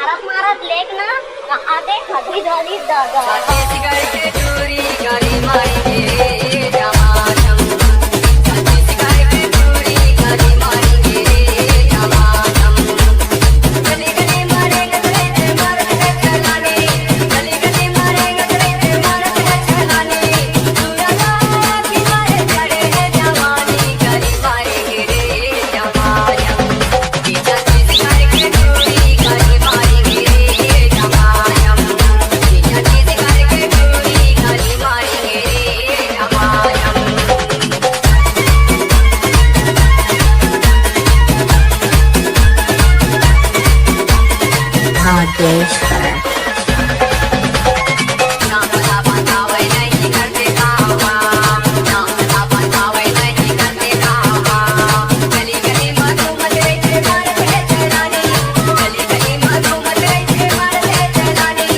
मारत मारत लेक ना कहाँ दे खदी धोली दादा छत्तीसगढ़ के चोरी गाड़ी मारेंगे जमाजम छत्तीसगढ़ के चोरी गाड़ी मारेंगे जमाजम गली गली मारेंगे तेरे मारत है चलाने गली गली मारेंगे तेरे मारत है चलाने सुरगा किनारे चढ़े है जवानी गाड़ी मारेंगे रे जमाजम छत्तीसगढ़ के चोरी गाड़ी मारेंगे जमाजम छत्तीसगढ़ के चोरी गाड़ी मारेंगे जमाजम नागेश्वर नामला बतावे नहीं करते कावा नामला बतावे नहीं करते कावा गली गली मारू मदरे के मारत है चलानी गली गली मारू मदरे के मारत है चलानी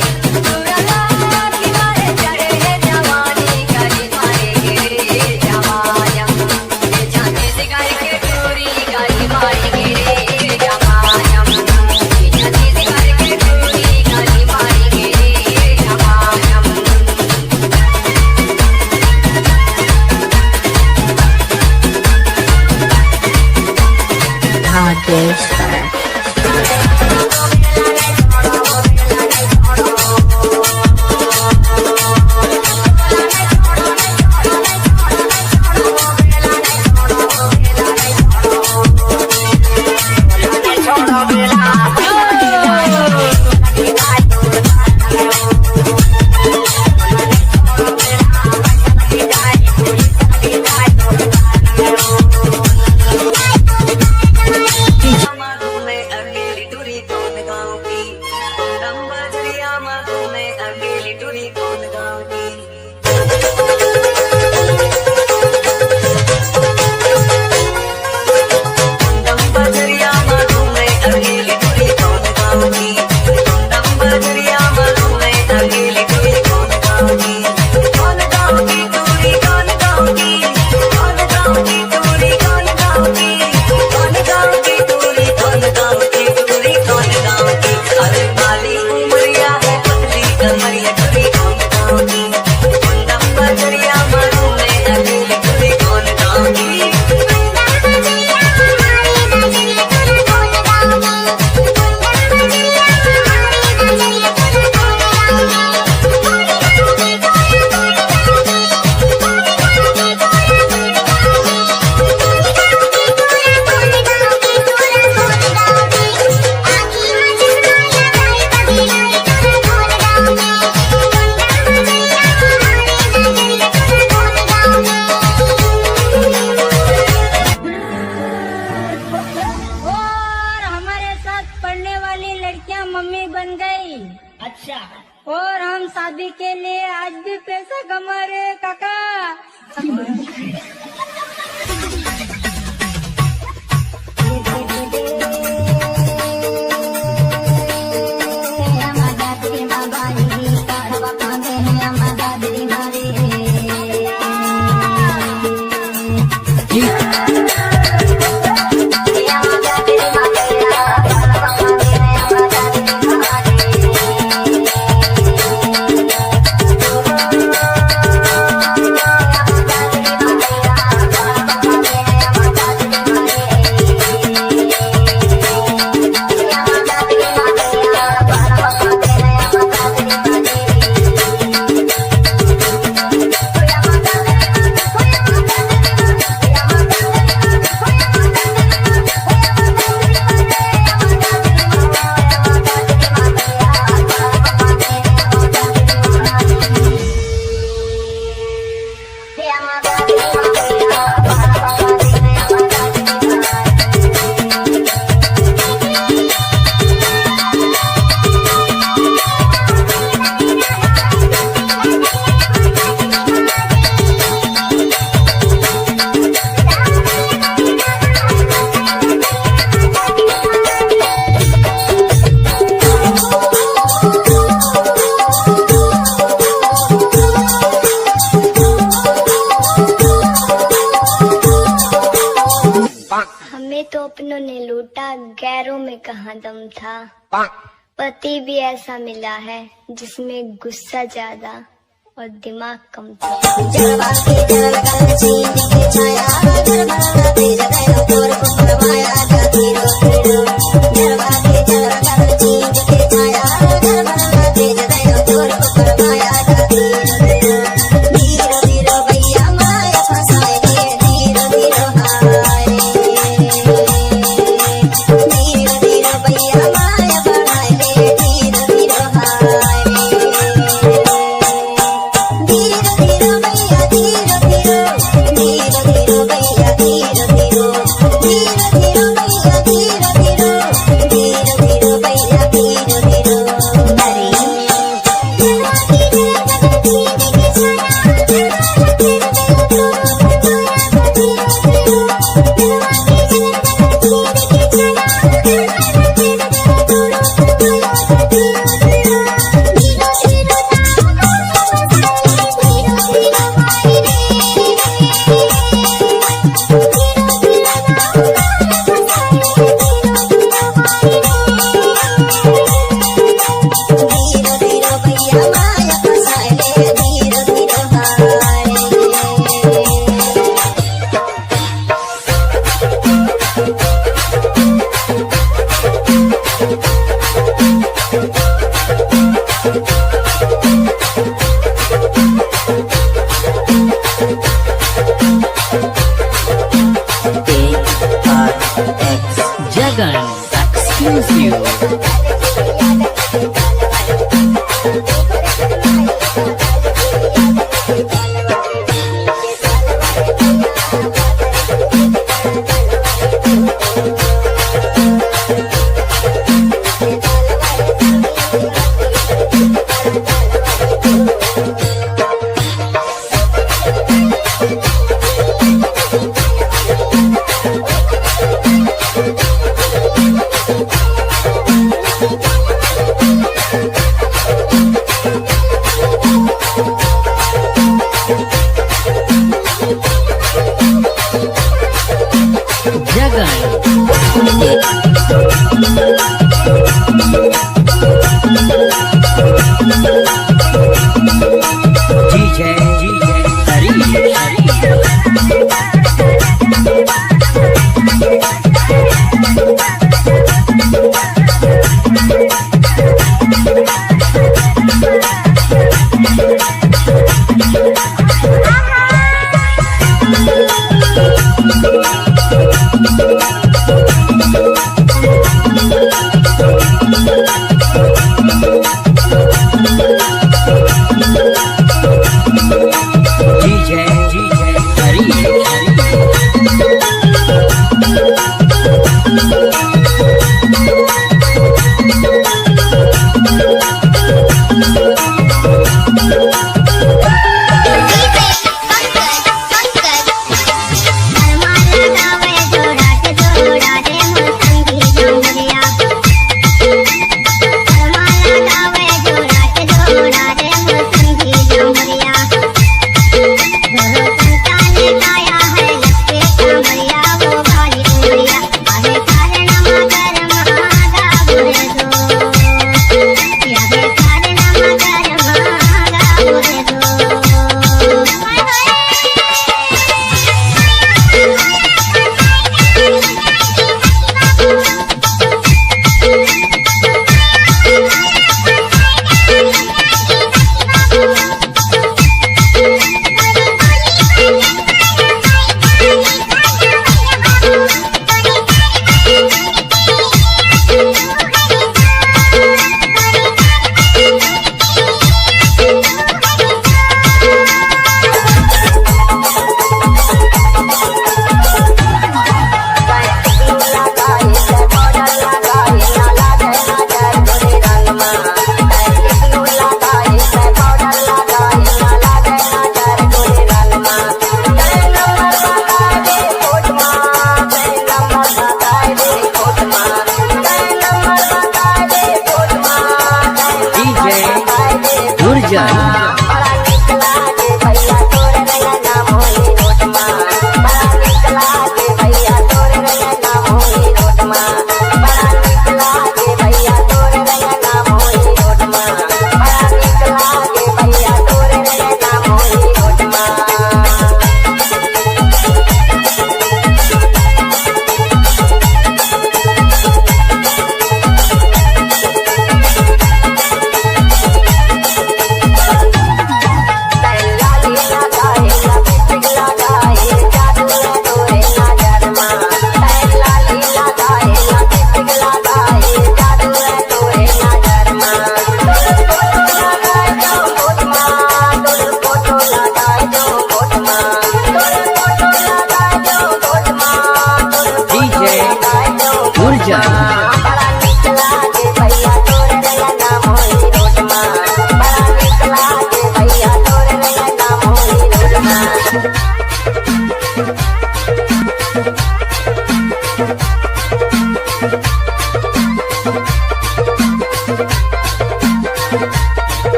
सुरगा किनारे चढ़े है जवानी गली मारेंगे जमाजम ये छत्तीसगढ़ के चोरी गली मारेंगे रे जमाजम ये छत्तीसगढ़ के चोरी गली मारेंगे जमाजम नागेश्वर में अकेली टूरी कौन गाँव की बजरिया माधो में अकेली टूरी कौन गाँव की बजरिया माधो में अकेली टूरी कौन गाँव की बजरिया माधो में अकेली टूरी कौन गाँव की कौन गाँव की टूरी कौन गाँव की कौन गाँव की टूरी कौन गाँव की कौन गाँव की टूरी कौन गाँव की टूरी कौन गाँव की अरे माली उमरिया है पतली कमरिया टूरी कौन गाँव की बजरिया माधो में अकेली टूरी कौन गाँव की और हमारे साथ पढ़ने वाली लड़कियां मम्मी बन गई। अच्छा और हम शादी के लिए आज भी पैसा कमा रहे काका। हमें तो अपनों ने लूटा, गैरों में कहाँ दम था। पति भी ऐसा मिला है जिसमें गुस्सा ज्यादा और दिमाग कम था।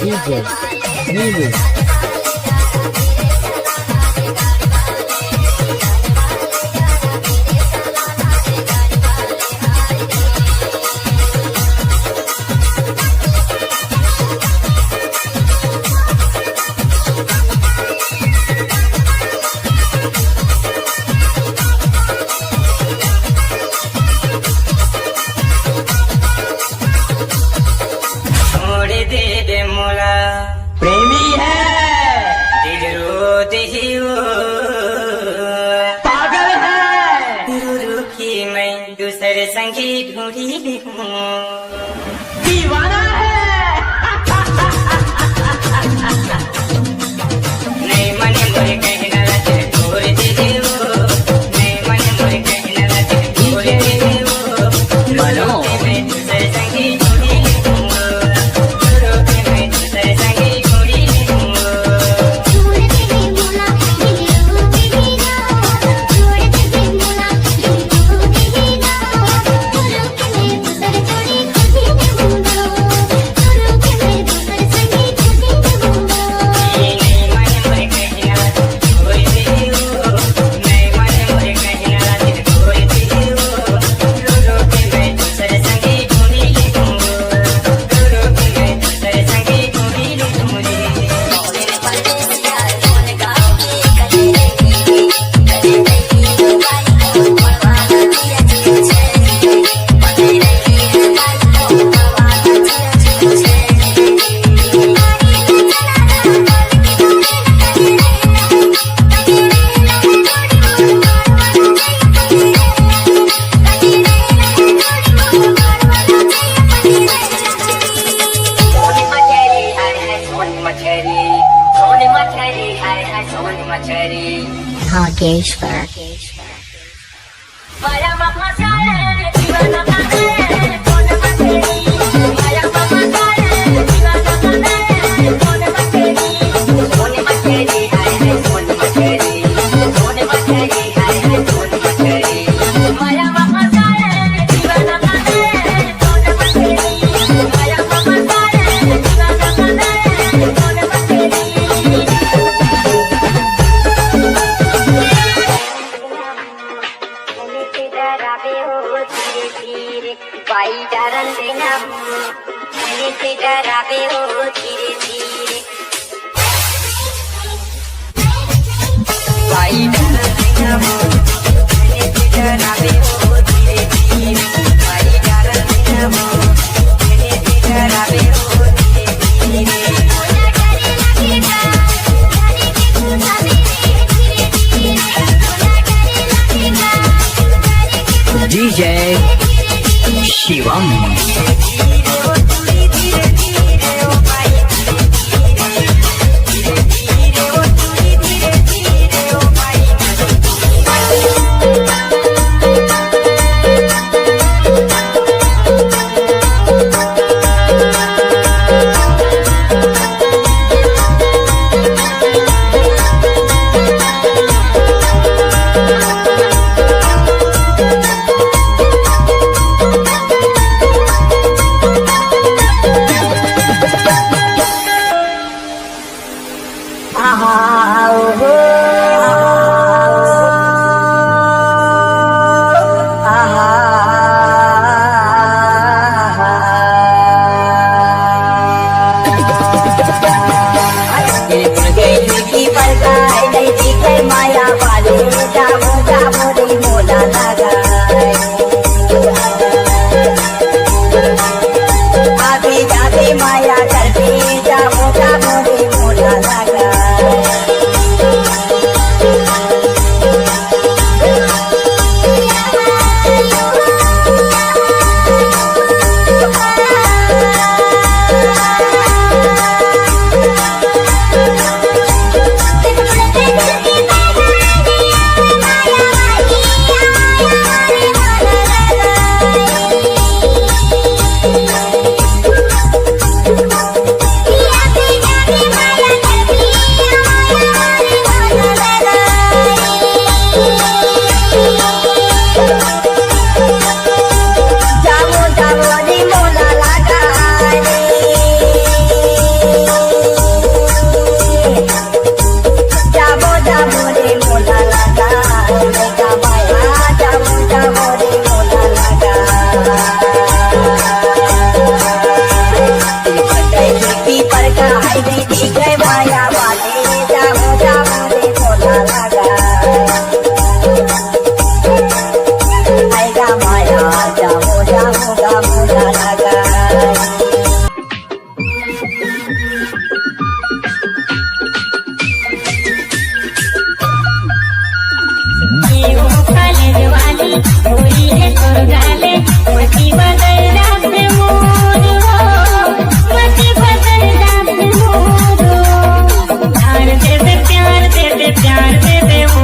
DJ Nilu. छोड़ दे दे मोला प्रेमी है दिलरो दिहियो पागल है रू की मैं दूसरे संगी ढूंढी हूँ दीवाना है नहीं मने मोरे कहना लगे छोड़ दे दे वो नहीं मने मोरे कहना लगे छोड़ दे दे वो मनो के मैं दूसरे संगी ढूंढी भाग्येश्वर भाई डरन देना मैंने से डरावे हो धीरे धीरे भाई डरन देना मैंने से डरावे हो धीरे धीरे भाई डरन देना मैंने से डरावे हो धीरे धीरे DJ शिवम माया वाले जामो जामो रे मोला लगा आते जाते माया करते जामो जामो रे दीदी के माया वाले जामो जामो रे बोला लगा आएगा माया जामो जामो का बोला लगा कॉलेज वाली होली है तो गाले मती बदल रात मोर हो मती बदल रात मोर ध्यान दे दे प्यार दे दे प्यार दे दे वो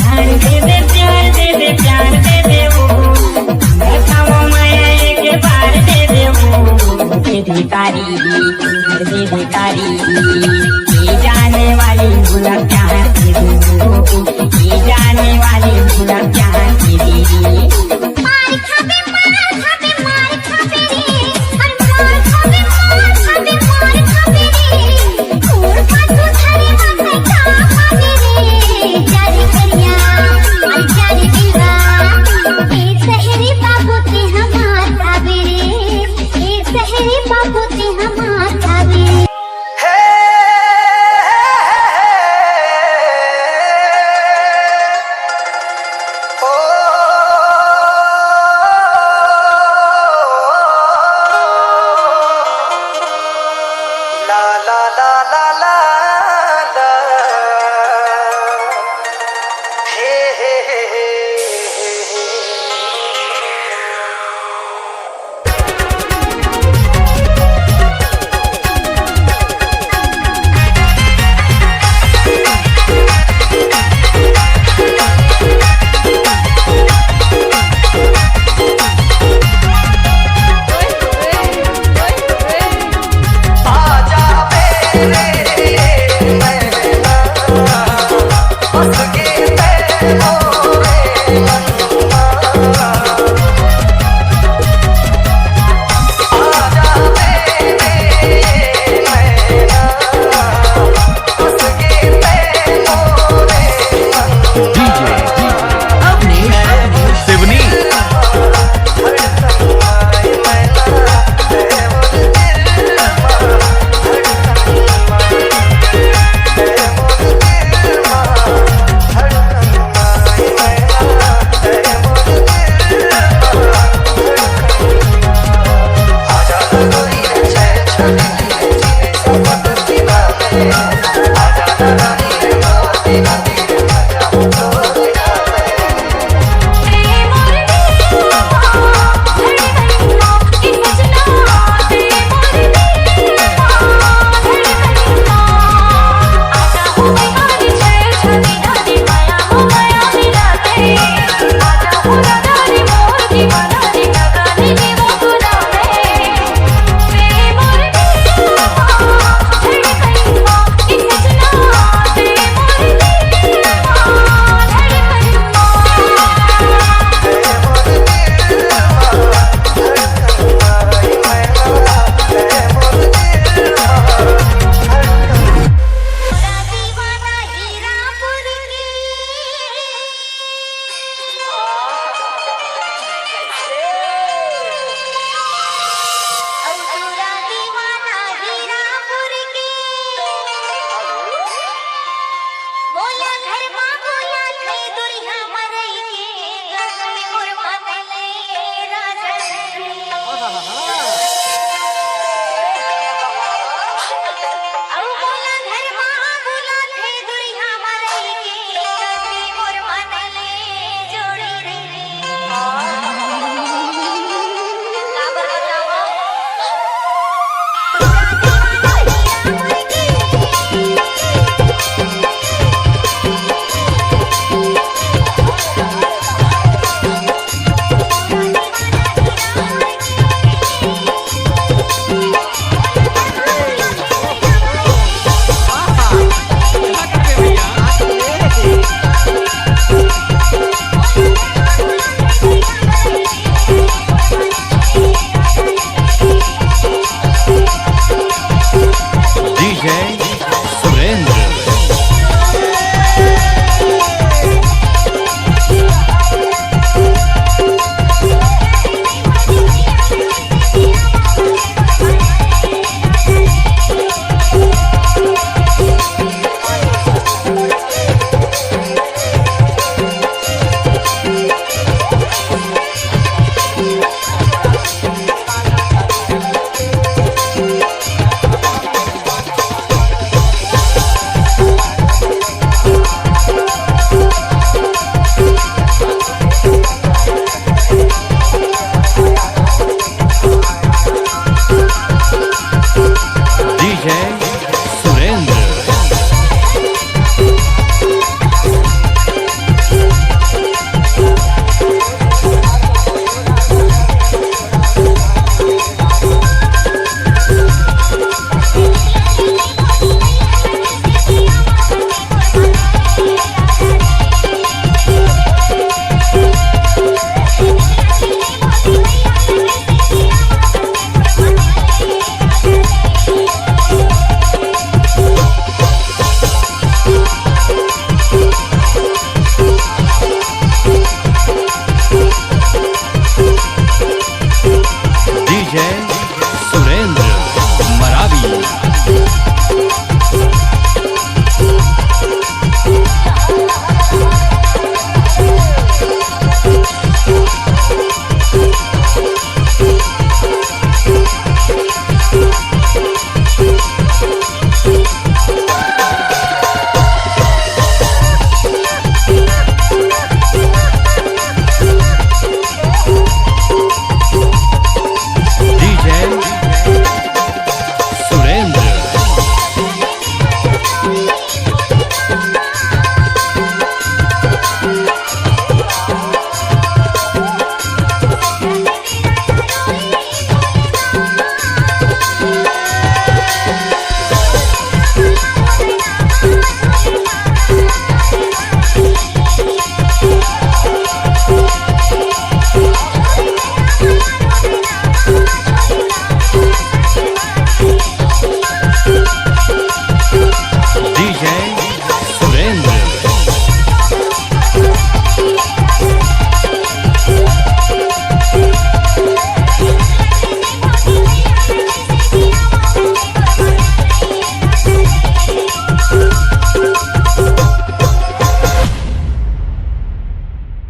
ध्यान दे दे प्यार दे दे प्यार दे दे वो देखा वो माया एक बार दे दे वो दे दे तारी ये जाने वाली भूला क्या है ये जाने वाली भूला क्या है